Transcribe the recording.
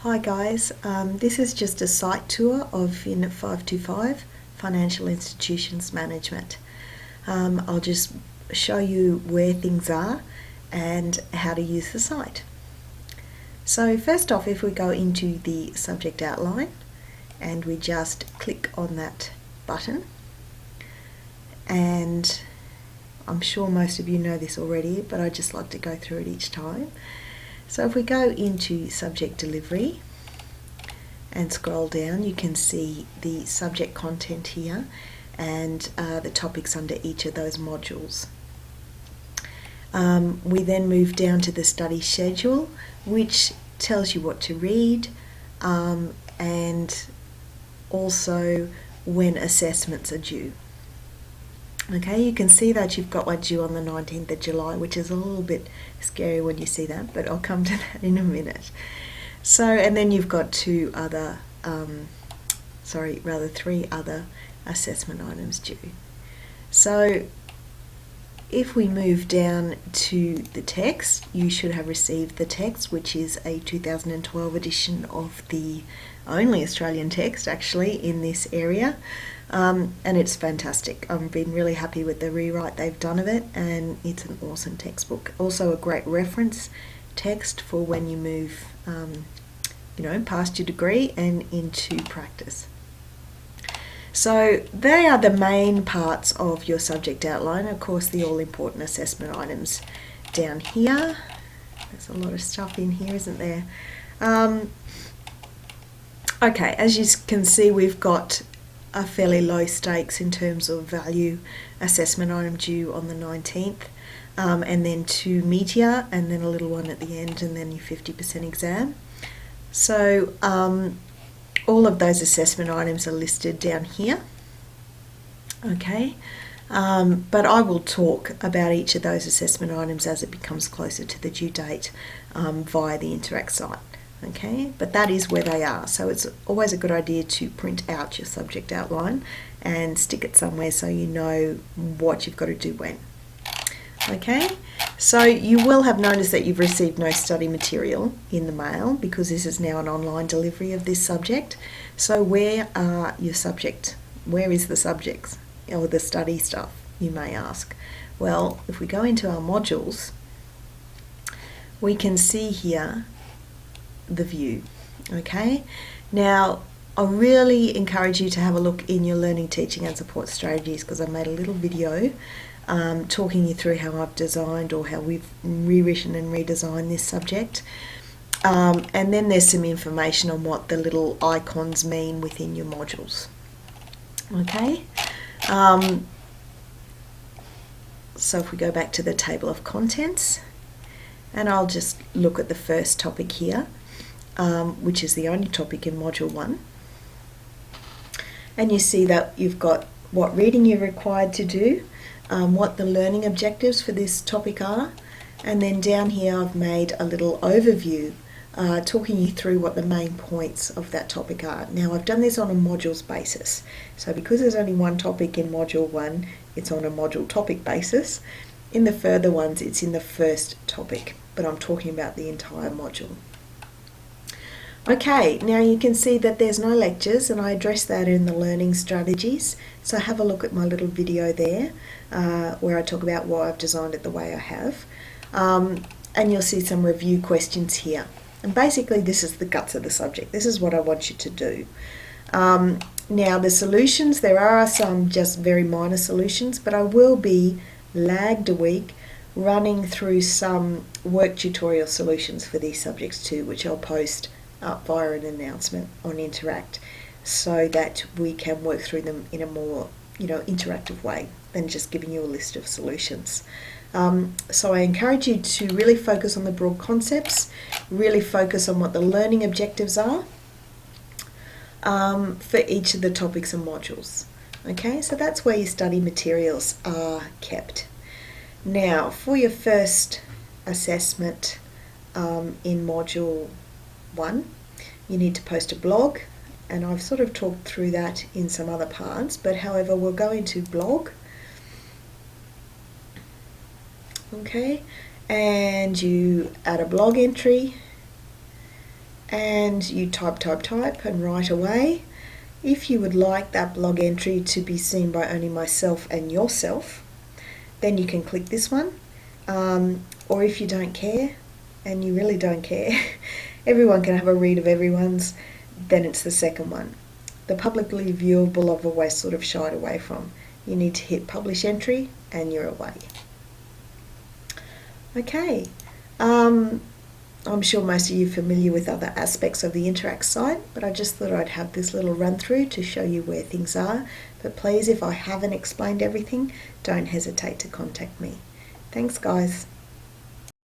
Hi guys, this is just a site tour of FIN525 Financial Institutions Management. I'll just show you where things are and how to use the site. So first off, if we go into the subject outline and we just click on that button, and I'm sure most of you know this already, but I just like to go through it each time. So if we go into subject delivery and scroll down, you can see the subject content here and the topics under each of those modules. We then move down to the study schedule, which tells you what to read and also when assessments are due. Okay, you can see that you've got one due on the 19th of July, which is a little bit scary when you see that, but I'll come to that in a minute. So, and then you've got three other assessment items due. So, if we move down to the text, you should have received the text, which is a 2012 edition of the only Australian text actually in this area. And it's fantastic. I've been really happy with the rewrite they've done of it, and it's an awesome textbook. Also a great reference text for when you move past your degree and into practice. So they are the main parts of your subject outline. Of course, the all-important assessment items down here. There's a lot of stuff in here, isn't there? Okay, as you can see, we've got a fairly low stakes in terms of value assessment item due on the 19th, and then 2 media, and then a little one at the end, and then your 50% exam. So all of those assessment items are listed down here. Okay, but I will talk about each of those assessment items as it becomes closer to the due date via the Interact site. Okay, but that is where they are. So it's always a good idea to print out your subject outline and stick it somewhere so you know what you've got to do when. Okay, so you will have noticed that you've received no study material in the mail because this is now an online delivery of this subject. So where are your subject? Where is the subjects or the study stuff, you may ask? Well, if we go into our modules, we can see here the view. Okay, now I really encourage you to have a look in your learning, teaching and support strategies, because I made a little video talking you through how I've designed or how we've rewritten and redesigned this subject, and then there's some information on what the little icons mean within your modules. Okay, so if we go back to the table of contents, and I'll just look at the first topic here, which is the only topic in Module 1. And you see that you've got what reading you're required to do, what the learning objectives for this topic are, and then down here I've made a little overview talking you through what the main points of that topic are. Now I've done this on a modules basis, so because there's only one topic in Module 1, it's on a module topic basis. In the further ones, it's in the first topic, but I'm talking about the entire module. Okay, now you can see that there's no lectures, and I address that in the learning strategies. So have a look at my little video there where I talk about why I've designed it the way I have. And you'll see some review questions here. And basically this is the guts of the subject. This is what I want you to do. Now the solutions, there are some just very minor solutions, but I will be lagged a week running through some work tutorial solutions for these subjects too, which I'll post up via an announcement on Interact, so that we can work through them in a more interactive way than just giving you a list of solutions. So I encourage you to really focus on the broad concepts, really focus on what the learning objectives are for each of the topics and modules. Okay, so that's where your study materials are kept. Now for your first assessment in Module 1, you need to post a blog, and I've sort of talked through that in some other parts, but however we'll go into blog. Okay, and you add a blog entry, and you type and write away. If you would like that blog entry to be seen by only myself and yourself, then you can click this one. Or if you don't care, and you really don't care, everyone can have a read of everyone's, then it's the second one. The publicly viewable I've always sort of shied away from. You need to hit publish entry and you're away. Okay, I'm sure most of you are familiar with other aspects of the Interact site, but I just thought I'd have this little run through to show you where things are. But please, if I haven't explained everything, don't hesitate to contact me. Thanks, guys.